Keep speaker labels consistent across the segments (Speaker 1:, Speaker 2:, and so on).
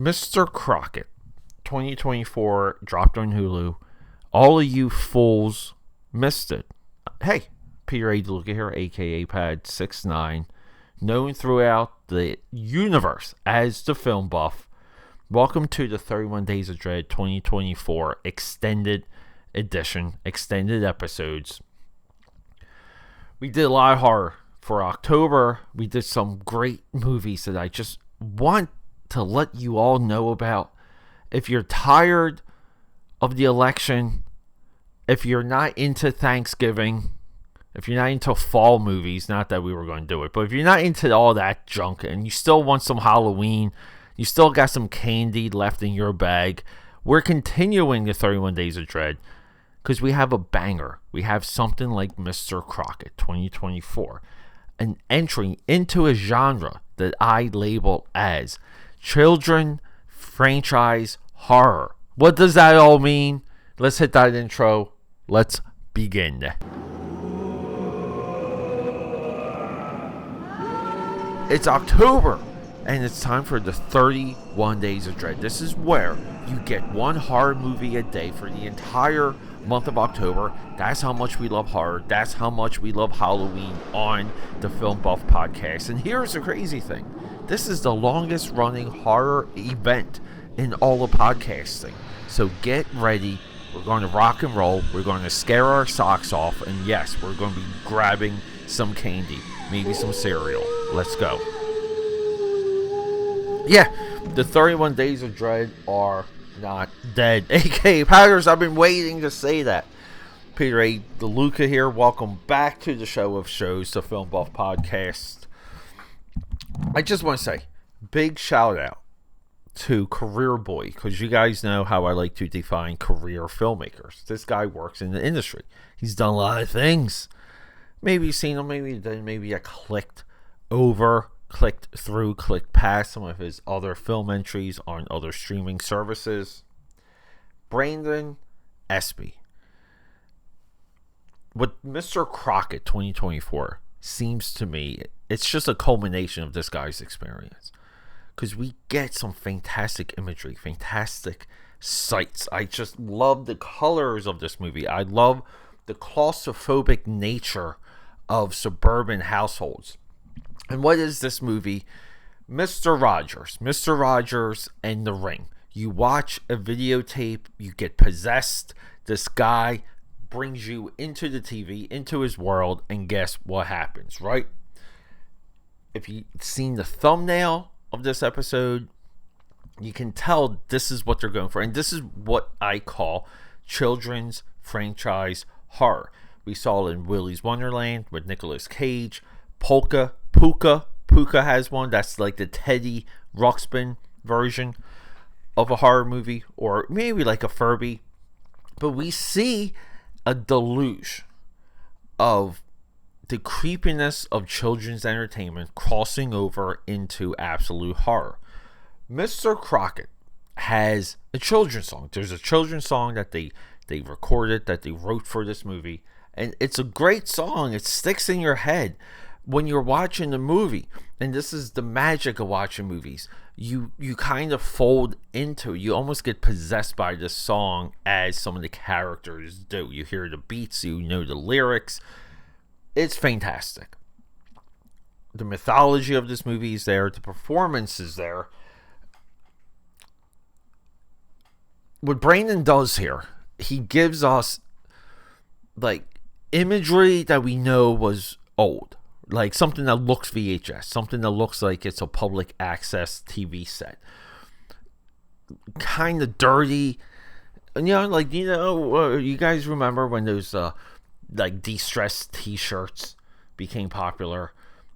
Speaker 1: Mr. Crocket, 2024, dropped on Hulu. All of you fools missed it. Hey, Peter A. DeLuca here, aka AKAPAD 69, known throughout the universe as the Film Buff. Welcome to the 31 Days of Dread 2024 Extended Edition, extended episodes. We did a lot of horror for October. We did some great movies that I just want to let you all know about. If you're tired of the election, if you're not into Thanksgiving, if you're not into fall movies, not that we were going to do it, but if you're not into all that junk and you still want some Halloween, you still got some candy left in your bag, we're continuing the 31 Days of Dread because we have a banger. We have something like Mr. Crocket 2024, an entry into a genre that I label as children franchise horror. What does that all mean? Let's hit that intro. Let's begin. It's October, and it's time for the 31 Days of Dread. This is where you get one horror movie a day for the entire month of October. That's how much we love horror. That's how much we love Halloween on the Film Buff podcast. And here's the crazy thing. This is the longest running horror event in all of podcasting. So get ready. We're going to rock and roll. We're going to scare our socks off. And yes, we're going to be grabbing some candy. Maybe some cereal. Let's go. Yeah, the 31 Days of Dread are not dead. AKA Powders, I've been waiting to say that. Peter A. DeLuca here. Welcome back to the show of shows, the Film Buff podcast. I just want to say, big shout out to Career Boy, because you guys know how I like to define career filmmakers. This guy works in the industry. He's done a lot of things. Maybe you've seen him, maybe you didn't, maybe you clicked through, clicked past some of his other film entries on other streaming services. Brandon Espy. With Mr. Crocket 2024 seems to me, it's just a culmination of this guy's experience. Because we get some fantastic imagery, fantastic sights. I just love the colors of this movie. I love the claustrophobic nature of suburban households. And what is this movie? Mr. Rogers and the Ring. You watch a videotape, you get possessed. This guy brings you into the TV, into his world, and guess what happens, right? If you've seen the thumbnail of this episode, you can tell this is what they're going for. And this is what I call children's franchise horror. We saw it in Willy's Wonderland with Nicolas Cage. Puka has one. That's like the Teddy Ruxpin version of a horror movie, or maybe like a Furby. But we see a deluge of the creepiness of children's entertainment crossing over into absolute horror. Mr. Crocket has a children's song. There's a children's song that they recorded, that they wrote for this movie. And it's a great song. It sticks in your head when you're watching the movie. And this is the magic of watching movies. You kind of fold into it. You almost get possessed by this song as some of the characters do. You hear the beats, you know the lyrics. It's fantastic. The mythology of this movie is there. The performance is there. What Brandon does here, he gives us like imagery that we know was old, like something that looks VHS, something that looks like it's a public access TV set, kind of dirty. And you guys remember when those like de-stressed t-shirts became popular,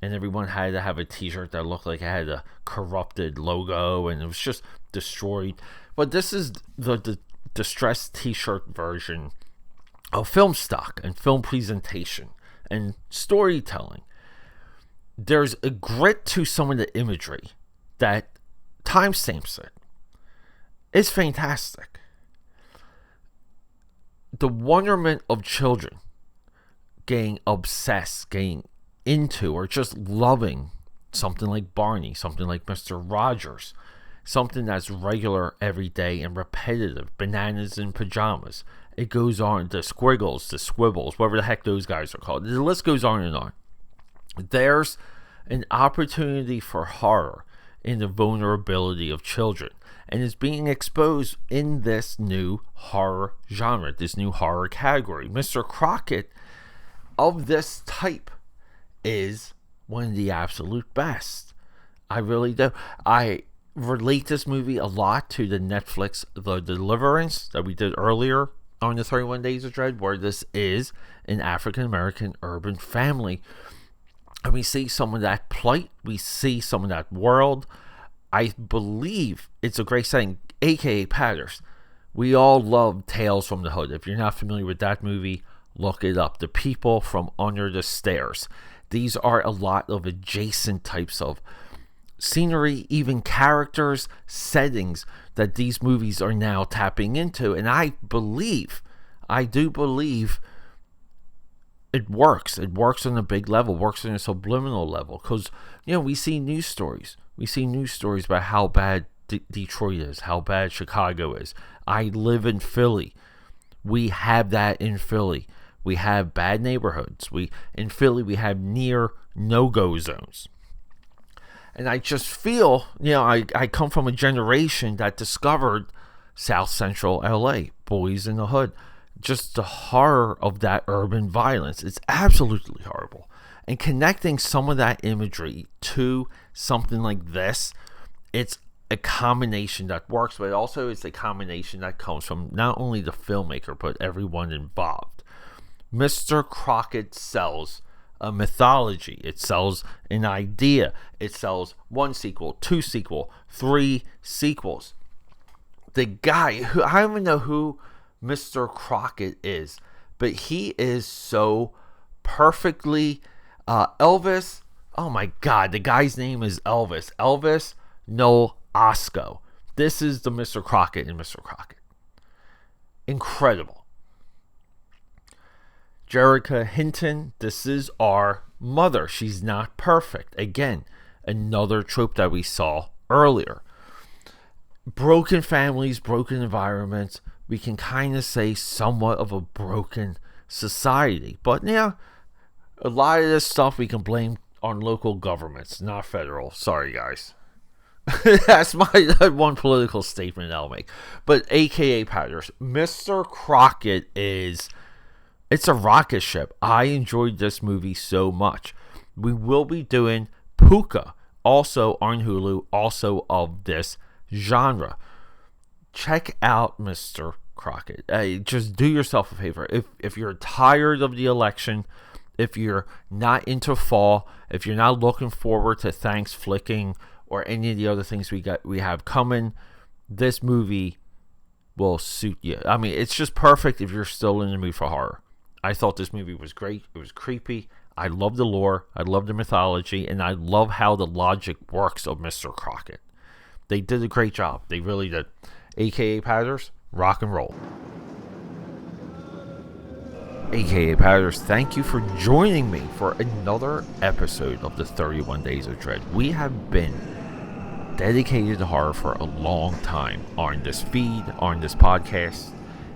Speaker 1: and everyone had to have a t-shirt that looked like it had a corrupted logo and it was just destroyed. But this is the distressed t-shirt version of film stock and film presentation and storytelling. There's a grit to some of the imagery that timestamps it. It's fantastic. The wonderment of children getting obsessed, getting into, or just loving something like Barney, something like Mr. Rogers, something that's regular, everyday, and repetitive. Bananas in pajamas. It goes on. The squiggles, the squibbles, whatever the heck those guys are called. The list goes on and on. There's an opportunity for horror in the vulnerability of children, and is being exposed in this new horror genre, this new horror category. Mr. Crocket of this type is one of the absolute best. I really do. I relate this movie a lot to the Netflix The Deliverance that we did earlier on the 31 Days of Dread, where this is an African-American urban family. And we see some of that plight. We see some of that world. I believe it's a great setting, aka Padders. We all love Tales from the Hood. If you're not familiar with that movie, look it up. The People from Under the Stairs. These are a lot of adjacent types of scenery, even characters, settings that these movies are now tapping into. And I do believe it works. It works on a big level, works on a subliminal level. Because, we see news stories. We see news stories about how bad Detroit is, how bad Chicago is. I live in Philly. We have that in Philly. We have bad neighborhoods. In Philly, we have near no-go zones. And I just feel, I come from a generation that discovered South Central LA, Boys in the Hood. Just the horror of that urban violence. It's absolutely horrible. And connecting some of that imagery to something like this, it's a combination that works, but also it's a combination that comes from not only the filmmaker, but everyone involved. Mr. Crocket sells a mythology. It sells an idea. It sells 1 sequel, 2 sequel, 3 sequels. The guy who, I don't even know who Mr. Crocket is, but he is so perfectly Elvis. Oh my God, the guy's name is Elvis. Elvis Nolasco. This is the Mr. Crocket in Mr. Crocket. Incredible. Jerica Hinton, this is our mother. She's not perfect. Again, another trope that we saw earlier. Broken families, broken environments. We can kind of say somewhat of a broken society. But yeah, a lot of this stuff we can blame on local governments, not federal. Sorry, guys. That's my one political statement I'll make. But AKA Padders, Mr. Crocket it's a rocket ship. I enjoyed this movie so much. We will be doing Puka, also on Hulu, also of this genre. Check out Mr. Crocket. Just do yourself a favor. If you're tired of the election, if you're not into fall, if you're not looking forward to Thanksflicking or any of the other things we have coming, this movie will suit you. I mean, it's just perfect if you're still in the mood for horror. I thought this movie was great. It was creepy. I love the lore. I love the mythology. And I love how the logic works of Mr. Crocket. They did a great job. They really did. AKA Padders, rock and roll. AKA Padders, thank you for joining me for another episode of the 31 Days of Dread. We have been dedicated to horror for a long time on this feed, on this podcast.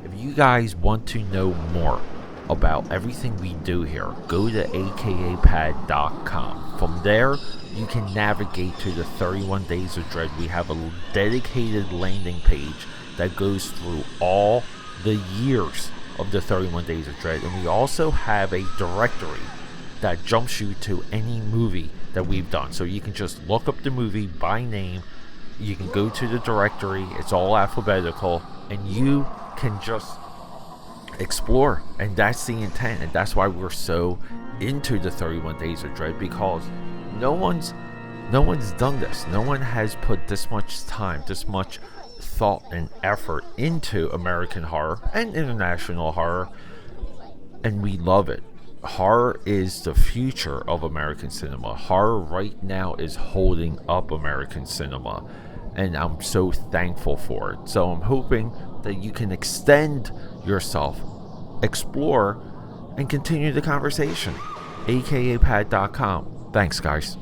Speaker 1: If you guys want to know more about everything we do here, go to akapad.com. From there, you can navigate to the 31 Days of Dread. We have a dedicated landing page that goes through all the years of the 31 Days of Dread. And we also have a directory that jumps you to any movie that we've done. So you can just look up the movie by name. You can go to the directory. It's all alphabetical. And you can just explore, and that's the intent, and that's why we're so into the 31 Days of Dread, because no one's done this. No one has put this much time, this much thought and effort into American horror and international horror, and we love it. Horror is the future of American cinema. Horror right now is holding up American cinema, and I'm so thankful for it. So I'm hoping that you can extend yourself, explore, and continue the conversation. akapad.com. Thanks, guys.